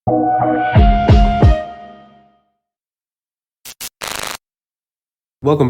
Welcome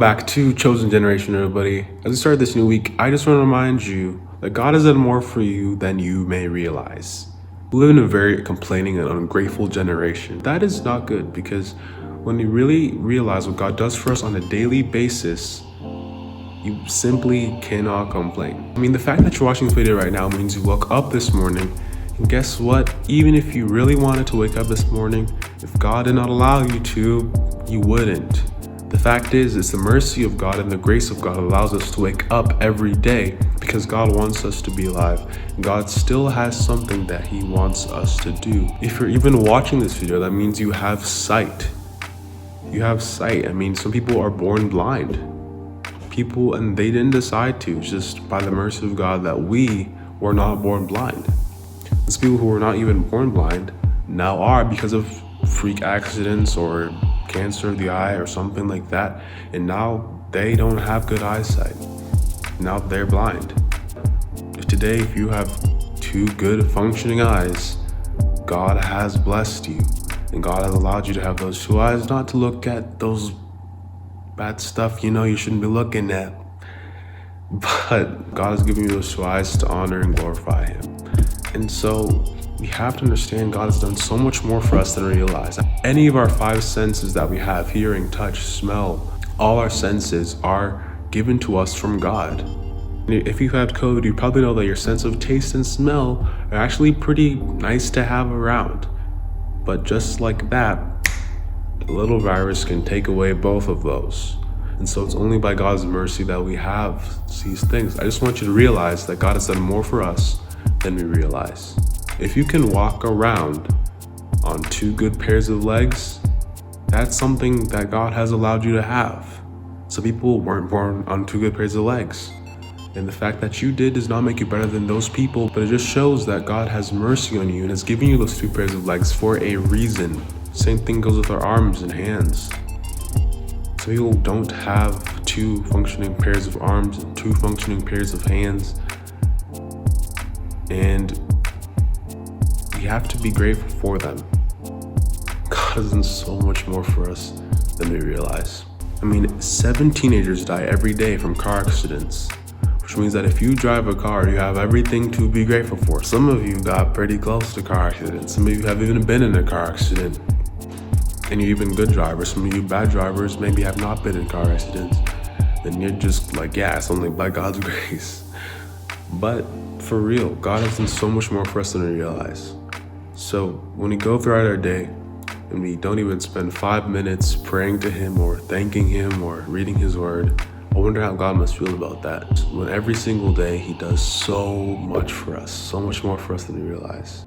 back to Chosen Generation, everybody. As we start this new week, I just want to remind you that God has done more for you than you may realize. We live in a very complaining and ungrateful generation. That is not good, because when you really realize what God does for us on a daily basis, you simply cannot complain. I mean, the fact that you're watching this video right now means you woke up this morning, and guess what? Even if you really wanted to wake up this morning, if God did not allow you to, you wouldn't. The fact is, it's the mercy of God and the grace of God allows us to wake up every day because God wants us to be alive. God still has something that He wants us to do. If you're even watching this video, that means you have sight. You have sight. I mean, some people are born blind. And they didn't decide to, just by the mercy of God that we were not born blind. Those people who were not even born blind now are because of freak accidents or cancer of the eye or something like that, and now they don't have good eyesight. Now they're blind. If you have two good functioning eyes, God has blessed you, and God has allowed you to have those two eyes, not to look at those bad stuff you shouldn't be looking at, but God has given you those two eyes to honor and glorify Him. And so we have to understand God has done so much more for us than we realize. Any of our five senses that we have, hearing, touch, smell, all our senses are given to us from God. If you've had COVID, you probably know that your sense of taste and smell are actually pretty nice to have around. But just like that, a little virus can take away both of those. And so it's only by God's mercy that we have these things. I just want you to realize that God has done more for us than we realize. If you can walk around on two good pairs of legs, that's something that God has allowed you to have. Some people weren't born on two good pairs of legs. And the fact that you did does not make you better than those people, but it just shows that God has mercy on you and has given you those two pairs of legs for a reason. Same thing goes with our arms and hands. Some people don't have two functioning pairs of arms and two functioning pairs of hands. And we have to be grateful for them. God has done so much more for us than we realize. I mean, 7 teenagers die every day from car accidents, which means that if you drive a car, you have everything to be grateful for. Some of you got pretty close to car accidents. Some of you have even been in a car accident. And you're even good drivers. Some of you bad drivers maybe have not been in car accidents. And you're just like, yeah, it's only by God's grace. But for real, God has done so much more for us than we realize. So when we go throughout our day and we don't even spend 5 minutes praying to Him or thanking Him or reading His word, I wonder how God must feel about that. When every single day He does so much for us, so much more for us than we realize.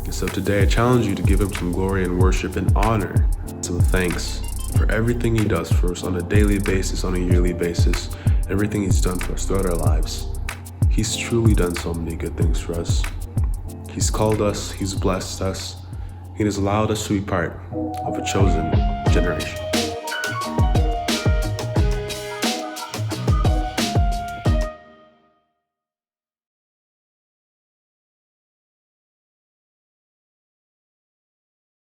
And so today I challenge you to give Him some glory and worship and honor, some thanks for everything He does for us on a daily basis, on a yearly basis, everything He's done for us throughout our lives. He's truly done so many good things for us. He's called us, He's blessed us, He has allowed us to be part of a chosen generation.